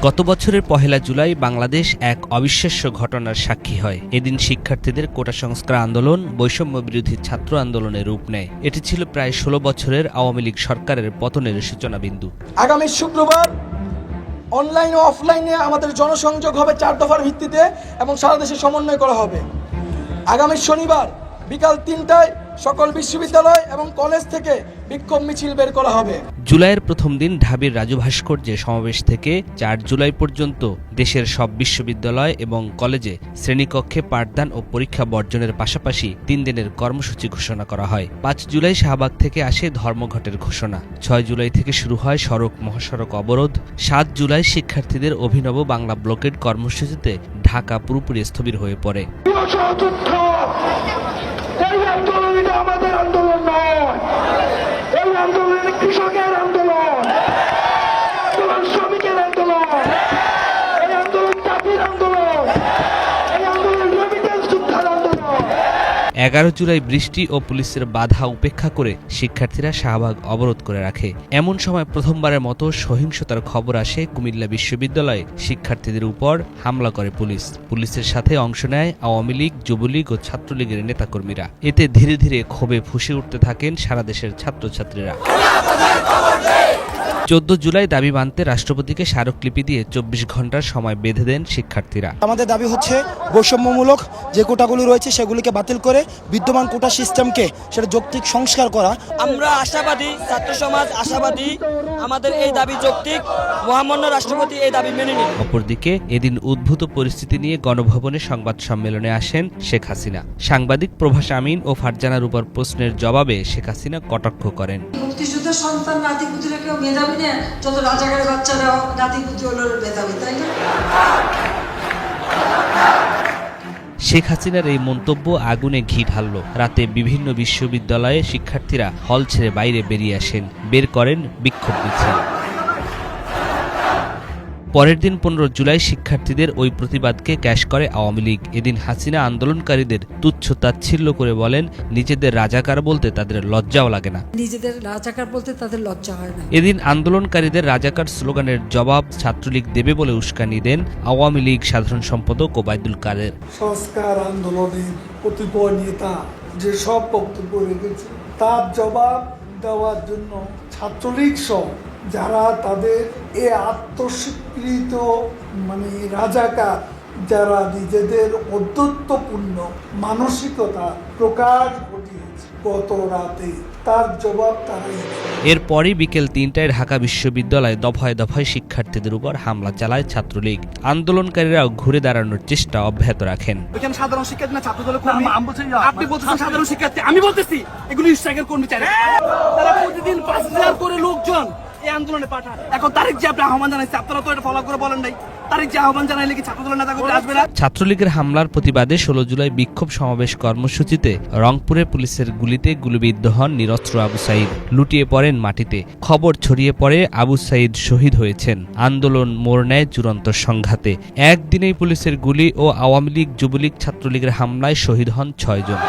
গত বছরের ১ জুলাই বাংলাদেশ এক অবিশ্বাস্য ঘটনার সাক্ষী হয়। এদিন শিক্ষার্থীদের কোটা সংস্কার আন্দোলন বৈষম্য বিরোধী ছাত্র আন্দোলনের রূপ নেয়। এটি ছিল প্রায় ১৬ বছরের আওয়ামী লীগ সরকারের পতনের সূচনা বিন্দু। আগামী শুক্রবার অনলাইন ও অফলাইনে আমাদের জনসংযোগ হবে ৪ দফার ভিত্তিতে এবং সারা দেশে সমন্বয় করা হবে। আগামী শনিবার বিকাল ৩টায় সকল বিশ্ববিদ্যালয় এবং কলেজ থেকে বিক্ষোভ মিছিল বের করা হবে। জুলাইয়ের প্রথম দিন ঢাবির রাজু ভাস্কর্যে সমাবেশ থেকে ৪ জুলাই পর্যন্ত দেশের সব বিশ্ববিদ্যালয় এবং কলেজে শ্রেণীকক্ষে পাঠদান ও পরীক্ষা বর্জনের পাশাপাশি ৩ দিনের কর্মসূচি ঘোষণা করা হয়। ৫ জুলাই শাহবাগ থেকে আসে ধর্মঘটের ঘোষণা। ৬ জুলাই থেকে শুরু হয় সড়ক মহাসড়ক অবরোধ। ৭ জুলাই শিক্ষার্থীদের অভিনব বাংলা ব্লকেড কর্মসূচিতে ঢাকা পুরোপুরি স্থবির হয়ে পড়ে। আমাদের আন্দোলন নয়, এই আন্দোলন কৃষকের আন্দোলন, আন্দোলন শ্রমিকের আন্দোলন, এই আন্দোলন জাতির আন্দোলন, এই আন্দোলন রেমিটেন্স যোদ্ধার আন্দোলন। ১১ জুলাই বৃষ্টি ও পুলিশের বাধা উপেক্ষা করে শিক্ষার্থীরা শাহবাগ অবরোধ করে রাখে। এমন সময় প্রথমবারের মতো সহিংসতার খবর আসে কুমিল্লা বিশ্ববিদ্যালয়ে শিক্ষার্থীদের উপর হামলা করে পুলিশ। পুলিশের সাথে অংশ নেয় আওয়ামী লীগ, যুবলীগ ও ছাত্রলীগের নেতাকর্মীরা। এতে ধীরে ধীরে ক্ষোভে ফুঁসে উঠতে থাকেন সারা দেশের ছাত্রছাত্রীরা। ১৪ জুলাই দাবি মানতে রাষ্ট্রপতিকে স্মারকলিপি দিয়ে ২৪ ঘন্টার সময় বেঁধে দেন শিক্ষার্থীরা। আমাদের দাবি হচ্ছে বৈষম্যমূলক যে কোটাগুলো রয়েছে সেগুলিকে বাতিল করে বিদ্যমান কোটা সিস্টেমকে সেটা যৌক্তিক সংস্কার করা। আমরা আশাবাদী, ছাত্র সমাজ আশাবাদী, আমাদের এই দাবি যৌক্তিক, মহামান্য রাষ্ট্রপতি এই দাবি মেনে নিন। অপরদিকে এদিন উদ্ভূত পরিস্থিতি নিয়ে গণভবনে সংবাদ সম্মেলনে আসেন শেখ হাসিনা। সাংবাদিক প্রভাস আমিন ও ফারজানার উপর প্রশ্নের জবাবে শেখ হাসিনা কটাক্ষ করেন। মুক্তিযুদ্ধের সন্তান নাতিপুতিরা কেউ মেধাবী না, যত রাজাকারের বাচ্চারা নাতিপুতি হলো মেধাবী, তাই না? শেখ হাসিনার এই মন্তব্য আগুনে ঘি ঢালল। রাতে বিভিন্ন বিশ্ববিদ্যালয়ে শিক্ষার্থীরা হল ছেড়ে বাইরে বেরিয়ে আসেন, বের করেন বিক্ষোভ মিছিল। পরের দিন ১৫ জুলাই শিক্ষার্থীদের ওই প্রতিবাদকে ক্যাশ করে আওয়ামী লীগ। এদিন হাসিনা আন্দোলনকারীদের তুচ্ছ তাচ্ছিল্য করে বলেন, নিজেদের রাজাকার বলতে তাদের লজ্জাও লাগে না। নিজেদের রাজাকার বলতে তাদের লজ্জা হয় না। এদিন আন্দোলনকারীদের রাজাকার স্লোগানের জবাব ছাত্রলীগ দেবে বলে উস্কানি দেন আওয়ামী লীগ সাধারণ সম্পাদক ওবায়দুল কাদের। সংস্কার আন্দোলনের কতিপয় নেতা যে সব বক্তব্য রেখেছে তার জবাব দেওয়ার জন্য ছাত্রলীগ সহ যারা তাদের এ আত্মস্বীকৃত রাজাকার, যারা নিজেদের অদ্যত্বপূর্ণ মানসিকতা প্রকাশ ঘটিয়েছে গত রাতে, তার জবাব তারাই। এরপরই বিকেল ৩টায় ঢাকা বিশ্ববিদ্যালয়ে দফায় দফায় শিক্ষার্থীদের উপর হামলা চালায় ছাত্রলীগ। আন্দোলনকারীরাও ঘুরে দাঁড়ানোর চেষ্টা অব্যাহত রাখেন। সাধারণ শিক্ষার্থী না, ছাত্রদলের কর্মী। আপনি বলছেন সাধারণ শিক্ষার্থী, আমি বলতেছি এগুলো স্ট্রাইকের কর্মী। তারা প্রতিদিন ৫,০০০ করে লোকজন এই আন্দোলনে পাঠান। এখন তারিখ যে আপনি আহ্বান জানাইছে, আপনারা তো এটা ফলো করে বলেন নাই। তারিখ যে আহ্বান জানাইলে কি ছাত্রদলের নেতা করতে আসবে না? ছাত্রলীগের হামলার প্রতিবাদে ১৬ জুলাই বিক্ষোভ সমাবেশ কর্মসূচিতে রংপুরে পুলিশের গুলিতে গুলিবিদ্ধ হন নিরস্ত্র আবু সাঈদ। লুটিয়ে পড়েন মাটিতে। খবর ছড়িয়ে পড়ে আবু সাঈদ শহীদ হয়েছেন। আন্দোলন মোড় নেয় চূড়ান্ত সংঘাতে। একদিনেই পুলিশের গুলি ও আওয়ামী লীগ, যুবলীগ, ছাত্রলীগের হামলায় শহীদ হন ৬ জন।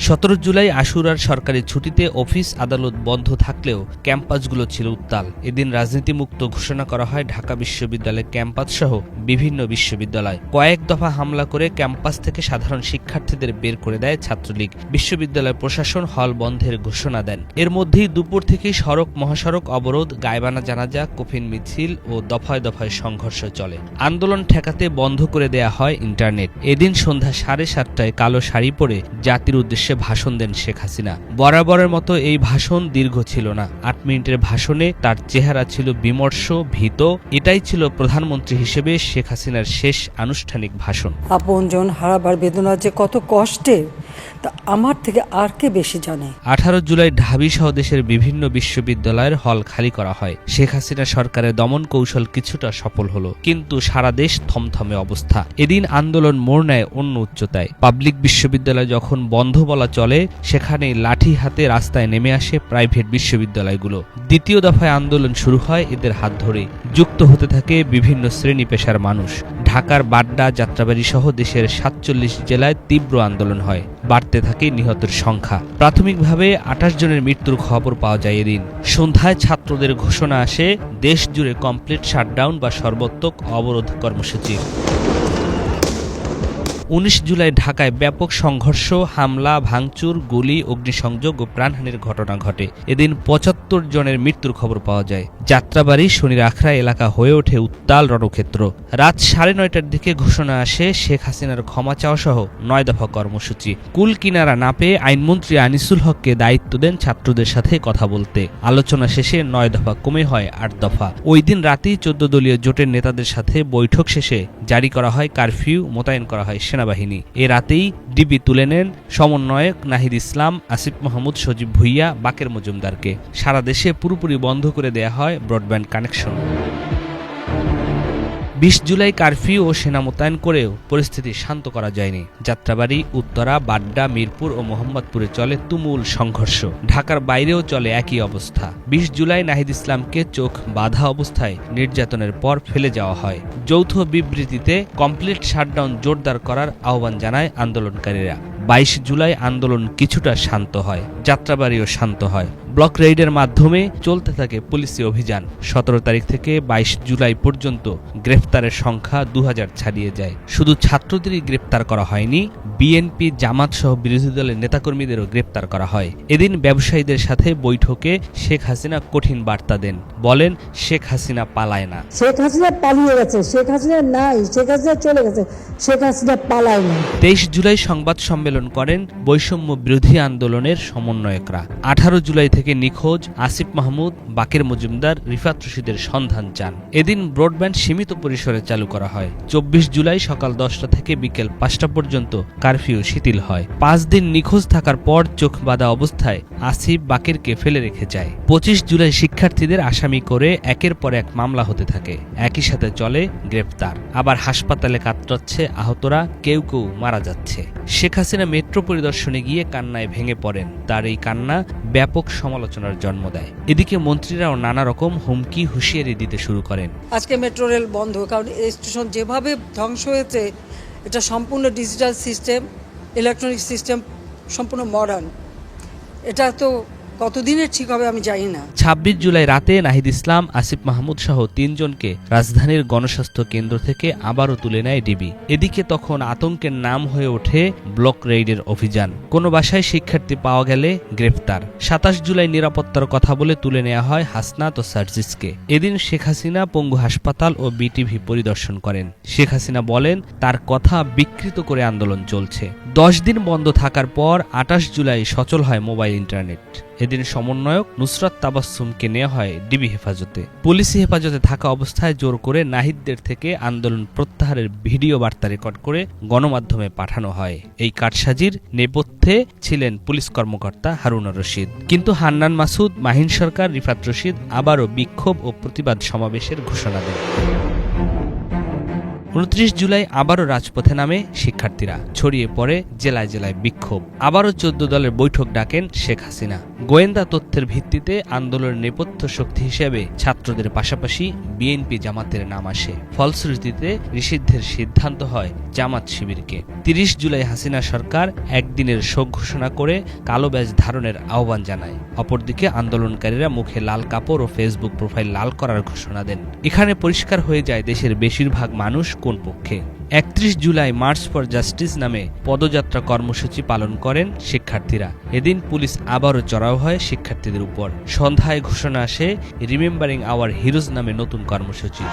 ১৭ জুলাই আশুরার সরকারি ছুটিতে অফিস আদালত বন্ধ থাকলেও ক্যাম্পাসগুলো ছিল উত্তাল। এদিন রাজনীতিমুক্ত ঘোষণা করা হয় ঢাকা বিশ্ববিদ্যালয়ের ক্যাম্পাস সহ বিভিন্ন বিশ্ববিদ্যালয়। কয়েক দফা হামলা করে ক্যাম্পাস থেকে সাধারণ শিক্ষার্থীদের বের করে দেয় ছাত্রলীগ। বিশ্ববিদ্যালয় প্রশাসন হল বন্ধের ঘোষণা দেন। এর মধ্যেই দুপুর থেকেই সড়ক মহাসড়ক অবরোধ, গায়বানা জানাজা, কফিন মিছিল ও দফায় দফায় সংঘর্ষ চলে। আন্দোলন ঠেকাতে বন্ধ করে দেয়া হয় ইন্টারনেট। এদিন সন্ধ্যা ৭:৩০টায় কালো শাড়ি পরে জাতির উদ্দেশ্যে ভাষণ দেন শেখ হাসিনা। বরাবরের মতো এই ভাষণ দীর্ঘ ছিল না। ৮ মিনিটের ভাষণে তার চেহারা ছিল বিমর্ষ, ভীত। এটাই ছিল প্রধানমন্ত্রী হিসেবে শেখ হাসিনার শেষ আনুষ্ঠানিক ভাষণ। আপনজন হারাবার বেদনা যে কত কষ্টের, তা আমার থেকে আর কে বেশি জানে। ১৮ জুলাই ঢাবি সহ দেশের বিভিন্ন বিশ্ববিদ্যালয়ের হল খালি করা হয়। শেখ হাসিনা সরকারের দমন কৌশল কিছুটা সফল হলো, কিন্তু সারা দেশ থমথমে অবস্থা। এদিন আন্দোলন মোড় নেয় অন্য উচ্চতায়। পাবলিক বিশ্ববিদ্যালয় যখন বন্ধ বলা চলে, সেখানেই লাঠি হাতে রাস্তায় নেমে আসে প্রাইভেট বিশ্ববিদ্যালয়গুলো। দ্বিতীয় দফায় আন্দোলন শুরু হয় এদের হাত ধরে। যুক্ত হতে থাকে বিভিন্ন শ্রেণী পেশার মানুষ। ঢাকার বাড্ডা, যাত্রাবাড়ি সহ দেশের ৪৭ জেলায় তীব্র আন্দোলন হয়। বাড়তে থাকে নিহতের সংখ্যা। প্রাথমিকভাবে ২৮ জনের মৃত্যুর খবর পাওয়া যায় এদিন। সন্ধ্যায় ছাত্রদের ঘোষণা আসে দেশ জুড়ে কমপ্লিট শাটডাউন বা সর্বাত্মক অবরোধ কর্মসূচি। ১৯ জুলাই ঢাকায় ব্যাপক সংঘর্ষ, হামলা, ভাঙচুর, গুলি, অগ্নিসংযোগ ও প্রাণহানির ঘটনা ঘটে। এদিন ৭৫ জনের মৃত্যুর খবর পাওয়া যায়। যাত্রাবাড়ি, শনির আখড়া এলাকা হয়ে ওঠে উত্তাল রণক্ষেত্র। রাত ৯:৩০টার দিকে ঘোষণা আসে শেখ হাসিনার ক্ষমা চাওয়া সহ ৯ দফা কর্মসূচি। কুল কিনারা না পেয়ে আইনমন্ত্রী আনিসুল হককে দায়িত্ব দেন ছাত্রদের সাথে কথা বলতে। আলোচনা শেষে ৯ দফা কমে হয় ৮ দফা। ওই দিন রাতেই ১৪ দলীয় জোটের নেতাদের সাথে বৈঠক শেষে জারি করা হয় কারফিউ, মোতায়েন করা হয় সেনাবাহিনী। এ রাতেই ডিবি তুলে নেন সমন্বয়ক নাহিদ ইসলাম, আসিফ মাহমুদ, সজীব ভুইয়া, বাকের মজুমদারকে। সারা দেশে পুরোপুরি বন্ধ করে দেয়া হয় ব্রডব্যান্ড কানেকশন। ২০ জুলাই কারফিউ ও সেনা মোতায়েন করেও পরিস্থিতি শান্ত করা যায়নি। যাত্রাবাড়ি, উত্তরা, বাড্ডা, মিরপুর ও মোহাম্মদপুরে চলে তুমুল সংঘর্ষ। ঢাকার বাইরেও চলে একই অবস্থা। ২০ জুলাই নাহিদ ইসলামকে চোখ বাঁধা অবস্থায় নির্যাতনের পর ফেলে যাওয়া হয়। যৌথ বিবৃতিতে কমপ্লিট শাটডাউন জোরদার করার আহ্বান জানায় আন্দোলনকারীরা। ২২ জুলাই আন্দোলন কিছুটা শান্ত হয়। যাত্রাবাড়িও শান্ত হয়। ব্লক রেইডের মাধ্যমে চলতে থাকে পুলিশি অভিযান। ১৭ তারিখ থেকে ২২ জুলাই পর্যন্ত গ্রেফতারের সংখ্যা ২০০০ ছাড়িয়ে যায়। শুধু ছাত্রদেরই গ্রেপ্তার করা হয়নি, বিএনপি, জামাত সহ বিরোধী দলের নেতাকর্মীদেরও গ্রেপ্তার করা হয়। এদিন ব্যবসায়ীদের সাথে বৈঠকে শেখ হাসিনা কঠিন বার্তা দেন। বলেন, শেখ হাসিনা পালায় না। শেখ হাসিনা পালিয়ে গেছে, শেখ হাসিনা নাই, শেখ হাসিনা চলে গেছে, শেখ হাসিনা পালায় না। ২৩ জুলাই সংবাদ সম্মেলন করেন বৈষম্য বিরোধী আন্দোলনের সমন্বয়করা। ১৮ জুলাই থেকে নিখোঁজ আসিফ মাহমুদ, বাকের মজুমদার, রিফাত রশিদের সন্ধান চান। এদিন ব্রডব্যান্ড সীমিত পরিসরে চালু করা হয়। ২৪ জুলাই সকাল ১০টা থেকে বিকেল ৫টা পর্যন্ত কারফিউ শিথিল হয়। ৫ দিন নিখোঁজ থাকার পর চোখ বাঁধা অবস্থায় আসিফ বাকেরকে ফেলে রেখে যায়। ২৫ জুলাই শিক্ষার্থীদের আসামি করে একের পর এক মামলা হতে থাকে। একই সাথে চলে গ্রেফতার। আবার হাসপাতালে কাতরাচ্ছে আহতরা, কেউ কেউ মারা যাচ্ছে। শেখ হাসিনা মেট্রো পরিদর্শনে গিয়ে কান্নায় ভেঙে পড়েন। তার এই কান্না ব্যাপক সমালোচনার জন্ম দেয়। এদিকে মন্ত্রীরাও নানা রকম হুমকি, হুঁশিয়ারি দিতে শুরু করেন। আজকে মেট্রো রেল বন্ধ, কারণ এই স্টেশন যেভাবে ধ্বংস হয়েছে, এটা সম্পূর্ণ ডিজিটাল সিস্টেম, ইলেকট্রনিক সিস্টেম, সম্পূর্ণ মডার্ন। এটা তো কতদিনের ঠিক হবে আমি জানি না। ২৬ জুলাই রাতে নাহিদ ইসলাম, আসিফ মাহমুদ সহ ৩ জনকে রাজধানীর গণস্বাস্থ্য কেন্দ্র থেকে আবারও তুলে নেয় ডিবি। এদিকে তখন আতঙ্কের নাম হয়ে ওঠে ব্লক রেইডের অভিযান। কোনো বাসায় শিক্ষার্থী পাওয়া গেলে গ্রেফতার। ২৭ জুলাই নিরাপত্তার কথা বলে তুলে নেওয়া হয় হাসনাত ও সার্জিসকে। এদিন শেখ হাসিনা পঙ্গু হাসপাতাল ও বিটিভি পরিদর্শন করেন। শেখ হাসিনা বলেন, তার কথা বিকৃত করে আন্দোলন চলছে। ১০ দিন বন্ধ থাকার পর ২৮ জুলাই সচল হয় মোবাইল ইন্টারনেট। এদিন সমন্বয়ক নুসরাত তাবাসসুমকে নেওয়া হয় ডিবি হেফাজতে। পুলিশি হেফাজতে থাকা অবস্থায় জোর করে নাহিদদের থেকে আন্দোলন প্রত্যাহারের ভিডিও বার্তা রেকর্ড করে গণমাধ্যমে পাঠানো হয়। এই কারসাজির নেপথ্যে ছিলেন পুলিশ কর্মকর্তা হারুনুর রশিদ। কিন্তু হান্নান মাসুদ, মাহিন সরকার, রিফাত রশিদ আবারও বিক্ষোভ ও প্রতিবাদ সমাবেশের ঘোষণা দেন। ২৯ জুলাই আবারও রাজপথে নামে শিক্ষার্থীরা। ছড়িয়ে পড়ে জেলায় জেলায় বিক্ষোভ। আবারও ১৪ দলের বৈঠক ডাকেন শেখ হাসিনা। গোয়েন্দা তথ্যের ভিত্তিতে আন্দোলনের নেপথ্য শক্তি হিসেবে ছাত্রদের পাশাপাশি বিএনপি, জামাতের নাম আসে। ফলশ্রুতিতে নিষিদ্ধের সিদ্ধান্ত হয় জামাত শিবিরকে। ৩০ জুলাই হাসিনা সরকার একদিনের শোক ঘোষণা করে কালো ব্যাজ ধারণের আহ্বান জানায়। অপরদিকে আন্দোলনকারীরা মুখে লাল কাপড় ও ফেসবুক প্রোফাইল লাল করার ঘোষণা দেন। এখানে পরিষ্কার হয়ে যায় দেশের বেশিরভাগ মানুষ কোন পক্ষে। ৩১ জুলাই মার্চ ফর জাস্টিস নামে পদযাত্রা কর্মসূচি পালন করেন শিক্ষার্থীরা। এদিন পুলিশ আবারও চড়াও হয় শিক্ষার্থীদের উপর। সন্ধ্যায় ঘোষণা আসে রিমেম্বারিং আওয়ার হিরোজ নামে নতুন কর্মসূচি।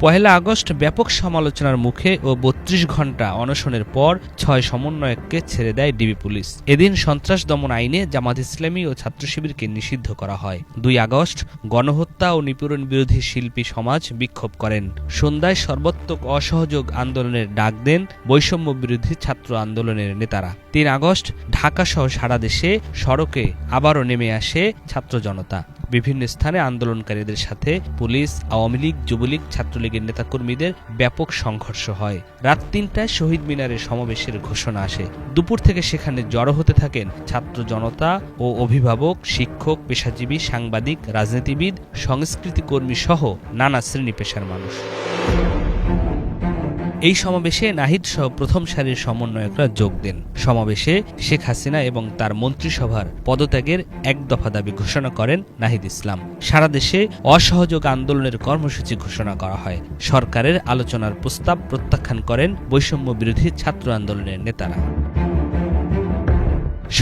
১ আগস্ট ব্যাপক সমালোচনার মুখে ও ৩২ ঘণ্টা অনশনের পর ৬ সমন্বয়ককে ছেড়ে দেয় ডিবি পুলিশ। এদিন সন্ত্রাস দমন আইনে জামাত ইসলামী ও ছাত্র শিবিরকে নিষিদ্ধ করা হয়। ২ আগস্ট গণহত্যা ও নিপীড়ন বিরোধী শিল্পী সমাজ বিক্ষোভ করেন। সন্ধ্যায় সর্বাত্মক অসহযোগ আন্দোলনের ডাক দেন বৈষম্য বিরোধী ছাত্র আন্দোলনের নেতারা। ৩ আগস্ট ঢাকা সহ সারা দেশে সড়কে আবারও নেমে আসে ছাত্র জনতা। বিভিন্ন স্থানে আন্দোলনকারীদের সাথে পুলিশ, আওয়ামী লীগ, যুবলীগ, ছাত্রলীগের নেতাকর্মীদের ব্যাপক সংঘর্ষ হয়। রাত রাত ৩টায় শহীদ মিনারে সমাবেশের ঘোষণা আসে। দুপুর থেকে সেখানে জড়ো হতে থাকেন ছাত্র জনতা ও অভিভাবক, শিক্ষক, পেশাজীবী, সাংবাদিক, রাজনীতিবিদ, সংস্কৃতি কর্মী সহ নানা শ্রেণী পেশার মানুষ। এই সমাবেশে নাহিদ সহ প্রথম সারির সমন্বয়করা যোগ দেন। সমাবেশে শেখ হাসিনা এবং তার মন্ত্রিসভার পদত্যাগের এক দফা দাবি ঘোষণা করেন নাহিদ ইসলাম। সারা দেশে অসহযোগ আন্দোলনের কর্মসূচি ঘোষণা করা হয়। সরকারের আলোচনার প্রস্তাব প্রত্যাখ্যান করেন বৈষম্য বিরোধী ছাত্র আন্দোলনের নেতারা।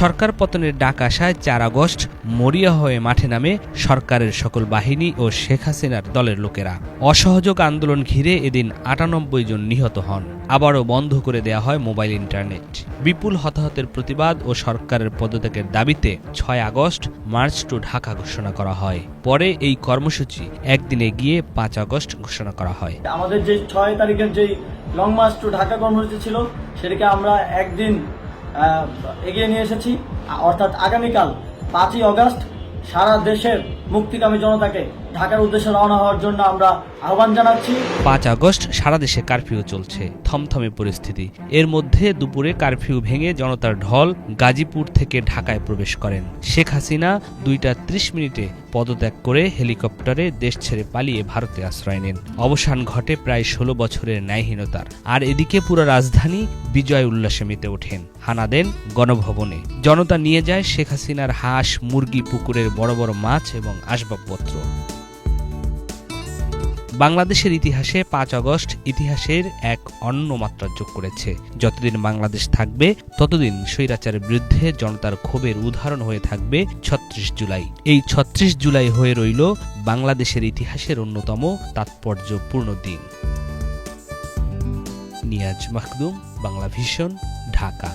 সরকার পতনের ডাক আসায় ৪ আগস্ট মরিয়া হয়ে মাঠে নামে সরকারের সকল বাহিনী ও শেখ হাসিনার দলের লোকেরা। অসহযোগ আন্দোলন ঘিরে এদিন ৯৮ জন নিহত হন। আবারও বন্ধ করে দেয়া হয় মোবাইল ইন্টারনেট। বিপুল হতাহতের প্রতিবাদ ও সরকারের পদত্যাগের দাবিতে ৬ আগস্ট মার্চ টু ঢাকা ঘোষণা করা হয়। পরে এই কর্মসূচি একদিনে গিয়ে ৫ আগস্ট ঘোষণা করা হয়। আমাদের যে ৬ তারিখের যে লং মার্চ টু ঢাকা কর্মসূচি ছিল সেটাকে আমরা একদিন এগিয়ে নিয়ে এসেছি, অর্থাৎ আগামীকাল ৫ই আগস্ট সারা দেশের মুক্তিকামী জনতাকে ঢাকার উদ্দেশ্যে রওনা হওয়ার জন্য আমরা আহ্বান জানাচ্ছি। ৫ আগস্ট সারা দেশে কারফিউ চলছে, থমথমে পরিস্থিতি। এর মধ্যে দুপুরে কারফিউ ভেঙে জনতার ঢল গাজীপুর থেকে ঢাকায় প্রবেশ করেন। শেখ হাসিনা ২টা ৩০ মিনিটে পদত্যাগ করে হেলিকপ্টারে দেশ ছেড়ে পালিয়ে ভারতে আশ্রয় নেন। অবসান ঘটে প্রায় ১৬ বছরের ন্যায়হীনতার। আর এদিকে পুরো রাজধানী বিজয় উল্লাসে মেতে ওঠেন। হানা দেন গণভবনে। জনতা নিয়ে যায় শেখ হাসিনার হাঁস, মুরগি, পুকুরের বড় বড় মাছ এবং আসবাবপত্র। বাংলাদেশের ইতিহাসে ৫ আগস্ট ইতিহাসের এক অন্য মাত্রা যোগ করেছে। যতদিন বাংলাদেশ থাকবে ততদিন স্বৈরাচারের বিরুদ্ধে জনতার ক্ষোভের উদাহরণ হয়ে থাকবে ৩৬ জুলাই। এই ৩৬ জুলাই হয়ে রইল বাংলাদেশের ইতিহাসের অন্যতম তাৎপর্যপূর্ণ দিন। নিয়াজ মাখদুম, বাংলা ভিশন, ঢাকা।